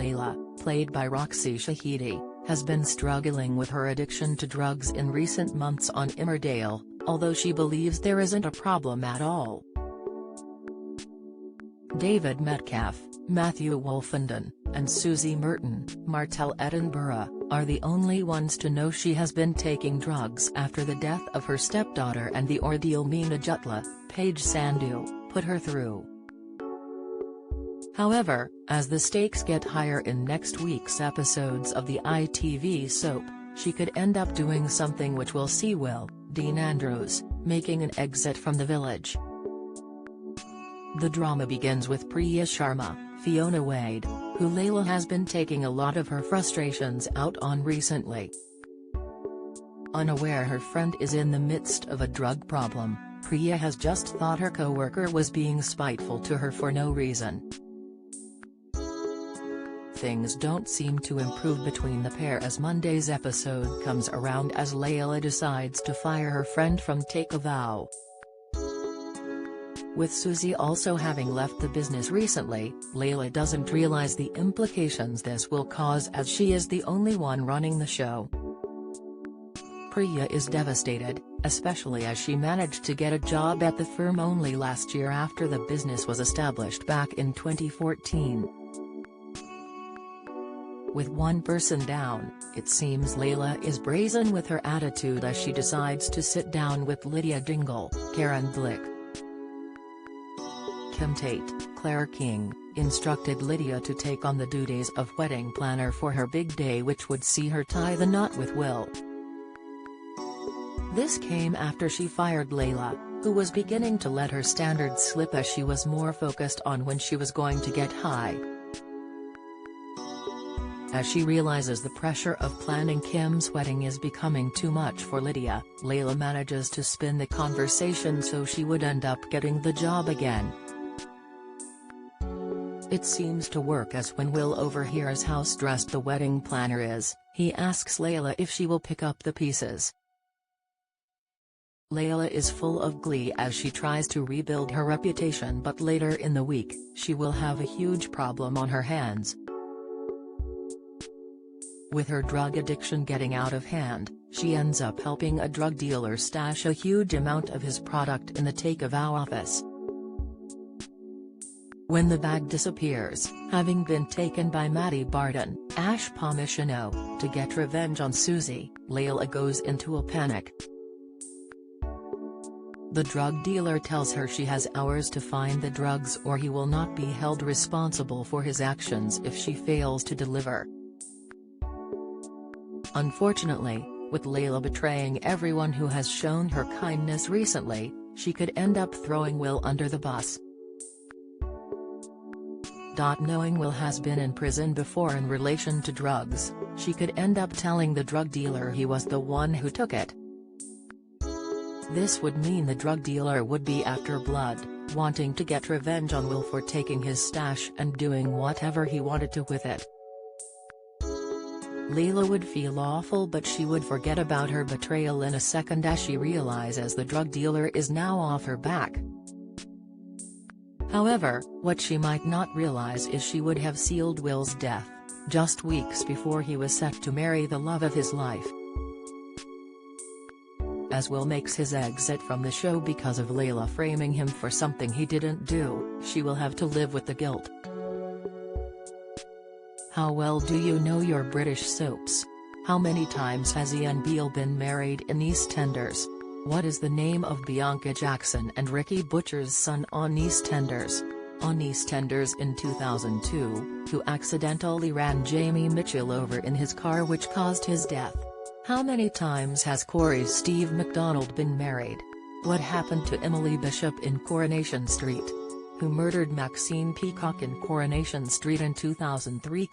Leyla, played by Roxy Shahidi, has been struggling with her addiction to drugs in recent months on Emmerdale, although she believes there isn't a problem at all. David Metcalf, Matthew Wolfenden, and Susie Merton, Martell Edinburgh, are the only ones to know she has been taking drugs after the death of her stepdaughter and the ordeal Meena Jutla, Paige Sandhu, put her through. However, as the stakes get higher in next week's episodes of the ITV soap, she could end up doing something which will see Will, Dean Andrews, making an exit from the village. The drama begins with Priya Sharma, Fiona Wade, who Leyla has been taking a lot of her frustrations out on recently. Unaware her friend is in the midst of a drug problem, Priya has just thought her co-worker was being spiteful to her for no reason. Things don't seem to improve between the pair as Monday's episode comes around as Leyla decides to fire her friend from Take a Vow. With Susie also having left the business recently, Leyla doesn't realize the implications this will cause as she is the only one running the show. Priya is devastated, especially as she managed to get a job at the firm only last year after the business was established back in 2014. With one person down, it seems Leyla is brazen with her attitude as she decides to sit down with Lydia Dingle, Karen Blick, Kim Tate, Claire King, instructed Lydia to take on the duties of wedding planner for her big day, which would see her tie the knot with Will. This came after she fired Leyla, who was beginning to let her standards slip as she was more focused on when she was going to get high. As she realizes the pressure of planning Kim's wedding is becoming too much for Lydia, Leyla manages to spin the conversation so she would end up getting the job again. It seems to work as when Will overhears how stressed the wedding planner is, he asks Leyla if she will pick up the pieces. Leyla is full of glee as she tries to rebuild her reputation, but later in the week, she will have a huge problem on her hands. With her drug addiction getting out of hand, she ends up helping a drug dealer stash a huge amount of his product in the Take a Vow office. When the bag disappears, having been taken by Maddie Barden, Ash Pomishino, to get revenge on Susie, Leyla goes into a panic. The drug dealer tells her she has hours to find the drugs or he will not be held responsible for his actions if she fails to deliver. Unfortunately, with Leyla betraying everyone who has shown her kindness recently, she could end up throwing Will under the bus. Knowing Will has been in prison before in relation to drugs, she could end up telling the drug dealer he was the one who took it. This would mean the drug dealer would be after blood, wanting to get revenge on Will for taking his stash and doing whatever he wanted to with it. Leyla would feel awful, but she would forget about her betrayal in a second as she realizes the drug dealer is now off her back. However, what she might not realize is she would have sealed Will's death, just weeks before he was set to marry the love of his life. As Will makes his exit from the show because of Leyla framing him for something he didn't do, she will have to live with the guilt. How well do you know your British soaps? How many times has Ian Beale been married in EastEnders? What is the name of Bianca Jackson and Ricky Butcher's son on EastEnders? On EastEnders in 2002, who accidentally ran Jamie Mitchell over in his car which caused his death? How many times has Corey's Steve MacDonald been married? What happened to Emily Bishop in Coronation Street? Who murdered Maxine Peacock in Coronation Street in 2003?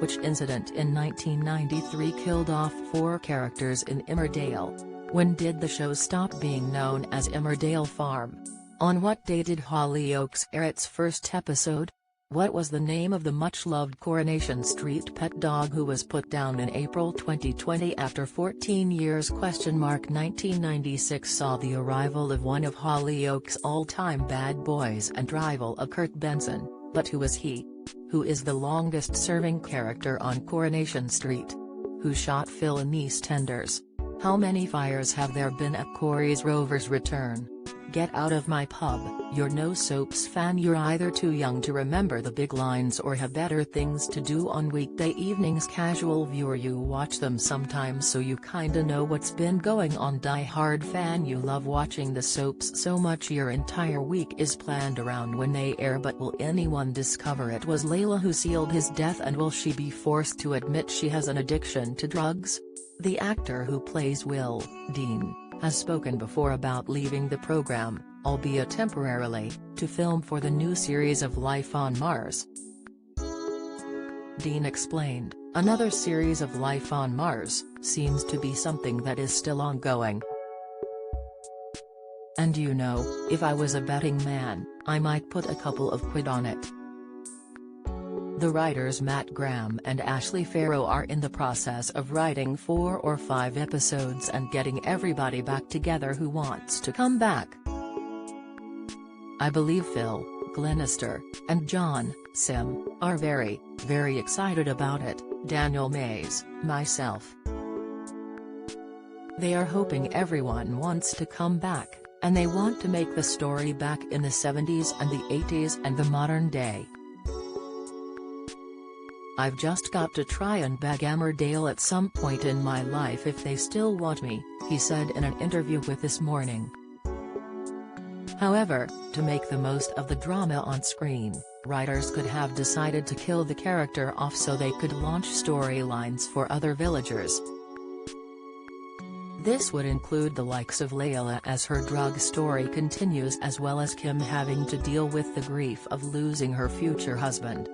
Which incident in 1993 killed off 4 characters in Emmerdale? When did the show stop being known as Emmerdale Farm? On what day did Hollyoaks air its first episode? What was the name of the much-loved Coronation Street pet dog who was put down in April 2020 after 14 years? 1996 saw the arrival of one of Hollyoaks' all-time bad boys and rival of Kurt Benson, but who was he? Who is the longest-serving character on Coronation Street? Who shot Phil in EastEnders? How many fires have there been at Corey's Rover's return? Get out of my pub, you're no soaps fan. You're either too young to remember the big lines or have better things to do on weekday evenings. Casual viewer, you watch them sometimes so you kinda know what's been going on. Die-hard fan, you love watching the soaps so much your entire week is planned around when they air. But will anyone discover it was Leyla who sealed his death, and will she be forced to admit she has an addiction to drugs? The actor who plays Will, Dean, has spoken before about leaving the program, albeit temporarily, to film for the new series of Life on Mars. Dean explained, "Another series of Life on Mars seems to be something that is still ongoing. And you know, if I was a betting man, I might put a couple of quid on it." The writers Matt Graham and Ashley Farrow are in the process of writing 4 or 5 episodes and getting everybody back together who wants to come back. "I believe Phil, Glenister, and John, Sim, are very, very excited about it," Daniel Mays, myself. "They are hoping everyone wants to come back, and they want to make the story back in the 70s and the 80s and the modern day. I've just got to try and beg Emmerdale at some point in my life if they still want me," he said in an interview with This Morning. However, to make the most of the drama on screen, writers could have decided to kill the character off so they could launch storylines for other villagers. This would include the likes of Leyla as her drug story continues, as well as Kim having to deal with the grief of losing her future husband.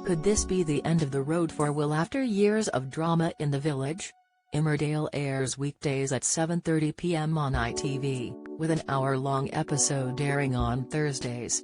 Could this be the end of the road for Will after years of drama in the village? Emmerdale airs weekdays at 7:30 p.m. on ITV, with an hour-long episode airing on Thursdays.